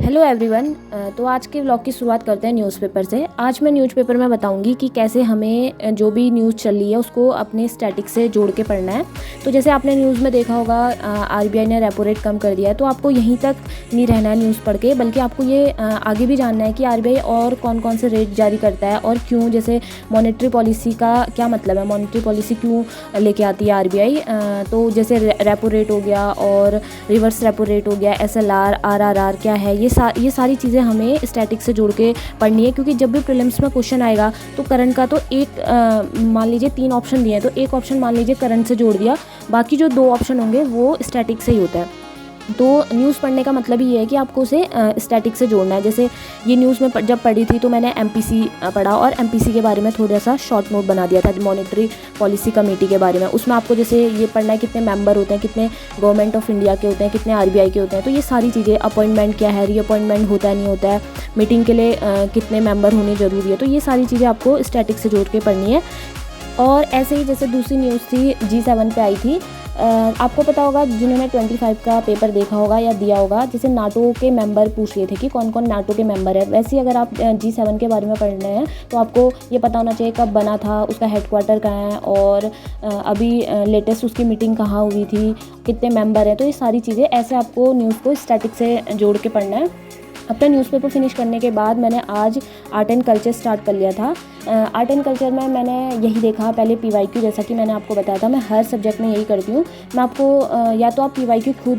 Hello everyone. तो आज के व्लॉग की शुरुआत करते हैं न्यूज़पेपर से। आज मैं न्यूज़पेपर में बताऊंगी कि कैसे हमें जो भी न्यूज़ चल रही है उसको अपने स्टैटिक से जोड़ के पढ़ना है। तो जैसे आपने न्यूज़ में देखा होगा आरबीआई ने रेपो रेट कम कर दिया है, तो आपको यहीं तक नहीं रहना है न्यूज़ पढ़ के, बल्कि आपको ये आगे भी जानना है कि आरबीआई और कौन कौन से रेट जारी करता है और क्यों। जैसे मॉनेटरी पॉलिसी का क्या मतलब है, मॉनेटरी पॉलिसी क्यों लेके आती है आरबीआई। तो जैसे रेपो रेट हो गया और रिवर्स रेपो रेट हो गया, SLR, RRR क्या है, ये सारी चीज़ें हमें स्टैटिक से जोड़ के पढ़नी है। क्योंकि जब भी प्रीलिम्स में क्वेश्चन आएगा तो करंट का तो एक मान लीजिए 3 ऑप्शन दिए हैं, तो एक ऑप्शन मान लीजिए करंट से जोड़ दिया, बाकी जो 2 ऑप्शन होंगे वो स्टैटिक से ही होता है। तो न्यूज़ पढ़ने का मतलब ये है कि आपको उसे स्टैटिक से जोड़ना है। जैसे ये न्यूज़ में जब पढ़ी थी तो मैंने MPC पढ़ा और MPC के बारे में थोड़ा सा शॉर्ट नोट बना दिया था, मॉनेटरी पॉलिसी कमेटी के बारे में। उसमें आपको जैसे ये पढ़ना है कितने मेंबर होते हैं, कितने गवर्नमेंट ऑफ इंडिया के होते हैं, कितने RBI के होते हैं। तो ये सारी चीज़ें, अपॉइंटमेंट क्या है, रीअपॉइंटमेंट होता है नहीं होता है, मीटिंग के लिए कितने मेंबर होने ज़रूरी है, तो ये सारी चीज़ें आपको स्टैटिक से जोड़ के पढ़नी है। और ऐसे ही जैसे दूसरी न्यूज़ थी G7 पे आई थी। आपको पता होगा, जिन्होंने 25 का पेपर देखा होगा या दिया होगा, जैसे नाटो के मेंबर पूछ लिए थे कि कौन कौन नाटो के मेंबर है। वैसे ही अगर आप G7 के बारे में पढ़ रहे हैं तो आपको ये पता होना चाहिए कब बना था, उसका हेडक्वार्टर कहाँ है और अभी लेटेस्ट उसकी मीटिंग कहाँ हुई थी, कितने मेंबर हैं। तो ये सारी चीज़ें ऐसे आपको न्यूज़ को स्टैटिक से जोड़ के पढ़ना है। अपना न्यूज़पेपर फिनिश करने के बाद मैंने आज आर्ट एंड कल्चर स्टार्ट कर लिया था। आर्ट एंड कल्चर में मैंने यही देखा, पहले PYQ, जैसा कि मैंने आपको बताया था मैं हर सब्जेक्ट में यही करती हूँ। मैं आपको या तो आप PYQ खुद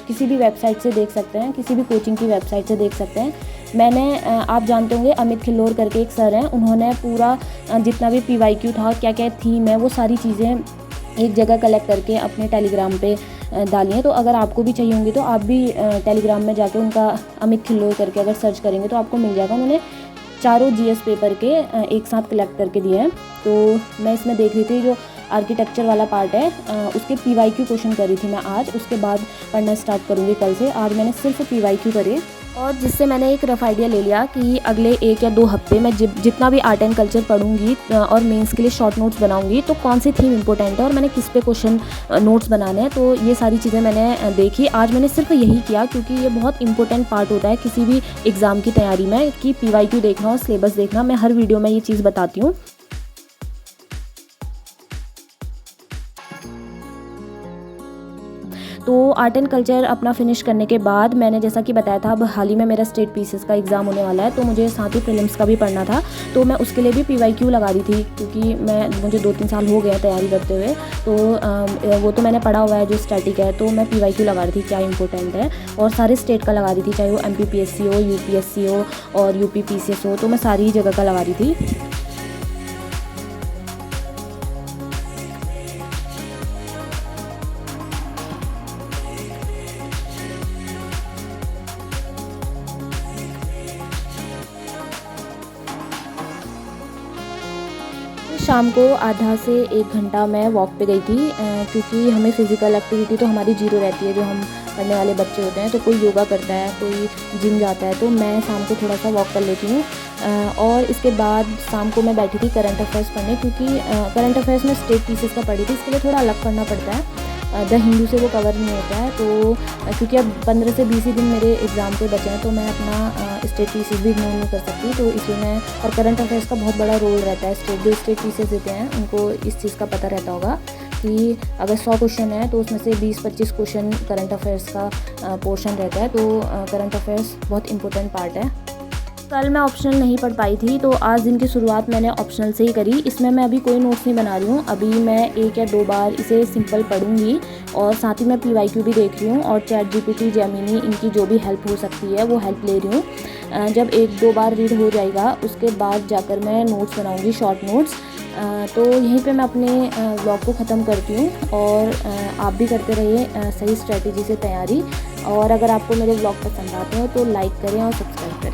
किसी भी वेबसाइट से देख सकते हैं, किसी भी कोचिंग की वेबसाइट से देख सकते हैं। मैंने आप जानते होंगे अमित खिल्लोर करके एक सर हैं, उन्होंने पूरा जितना भी PYQ था, क्या क्या थीम है, वो सारी चीज़ें एक जगह कलेक्ट करके अपने टेलीग्राम पे डाली हैं। तो अगर आपको भी चाहिए होंगी तो आप भी टेलीग्राम में जाके उनका अमित खिल्लोर करके अगर सर्च करेंगे तो आपको मिल जाएगा। उन्होंने चारों GS पेपर के एक साथ कलेक्ट करके दिए हैं। तो मैं इसमें देख रही थी जो आर्किटेक्चर वाला पार्ट है, उसके PYQ क्वेश्चन करी थी मैं आज, उसके बाद पढ़ना स्टार्ट करूँगी कल से। आज मैंने सिर्फ PYQ करे और जिससे मैंने एक रफ़ आइडिया ले लिया कि अगले 1 या 2 हफ्ते में जितना भी आर्ट एंड कल्चर पढ़ूंगी और मेंस के लिए शॉर्ट नोट्स बनाऊंगी तो कौन सी थीम इंपॉर्टेंट है और मैंने किस पे क्वेश्चन नोट्स बनाने हैं। तो ये सारी चीज़ें मैंने देखी। आज मैंने सिर्फ यही किया क्योंकि ये बहुत इंपॉर्टेंट पार्ट होता है किसी भी एग्ज़ाम की तैयारी में कि PYQ देखना और सिलेबस देखना। मैं हर वीडियो में ये चीज़ बताती हूँ। तो आर्ट एंड कल्चर अपना फिनिश करने के बाद मैंने जैसा कि बताया था, अब हाल ही में मेरा स्टेट पीसीएस का एग्ज़ाम होने वाला है, तो मुझे साथ ही प्रीलिम्स का भी पढ़ना था। तो मैं उसके लिए भी PYQ लगा रही थी क्योंकि मुझे 2-3 साल हो गए तैयारी करते हुए। तो वो तो मैंने पढ़ा हुआ है जो स्टैटिक है, तो मैं PYQ लगा रही थी क्या इंपॉर्टेंट है, और सारे स्टेट का लगा रही थी, चाहे वो MPPSC हो, UPSC हो और UPPCS हो। तो मैं सारी ही जगह का लगा रही थी। शाम को आधा से 1 घंटा मैं वॉक पे गई थी क्योंकि हमें फ़िज़िकल एक्टिविटी तो हमारी ज़ीरो रहती है। जो हम पढ़ने वाले बच्चे होते हैं तो कोई योगा करता है, कोई जिम जाता है, तो मैं शाम को थोड़ा सा वॉक कर लेती हूँ। और इसके बाद शाम को मैं बैठी थी करंट अफेयर्स पढ़ने, क्योंकि करंट अफेयर्स में स्टेट पीसेस का पढ़ी थी, इसके लिए थोड़ा अलग पढ़ना पड़ता है। द हिंदू से वो कवर नहीं होता है। तो क्योंकि अब 15 से 20 ही दिन मेरे एग्ज़ाम के बचे हैं तो मैं अपना स्टेट पीसेस भी इग्नोर नहीं कर सकती। तो इसलिए मैं, और करंट अफेयर्स का बहुत बड़ा रोल रहता है। जो स्टेट पीसेस देते हैं उनको इस चीज़ का पता रहता होगा कि अगर 100 क्वेश्चन है तो उसमें से 20-25 क्वेश्चन करंट अफेयर्स का पोर्शन रहता है। तो करंट अफेयर्स बहुत इंपॉर्टेंट पार्ट है। कल मैं ऑप्शनल नहीं पढ़ पाई थी तो आज दिन की शुरुआत मैंने ऑप्शनल से ही करी। इसमें मैं अभी कोई नोट्स नहीं बना रही हूँ, अभी मैं 1 या 2 बार इसे सिंपल पढ़ूंगी और साथ ही मैं PYQ भी देख रही हूँ और ChatGPT, जेमिनी, इनकी जो भी हेल्प हो सकती है वो हेल्प ले रही हूँ। जब 1-2 बार रीड हो जाएगा उसके बाद जाकर मैं नोट्स बनाऊँगी, शॉर्ट नोट्स। तो यहीं पे मैं अपने व्लॉग को ख़त्म करती हूँ और आप भी करते रहिए सही स्ट्रेटजी से तैयारी। और अगर आपको मेरे व्लॉग पसंद आते हैं तो लाइक करें और सब्सक्राइब करें।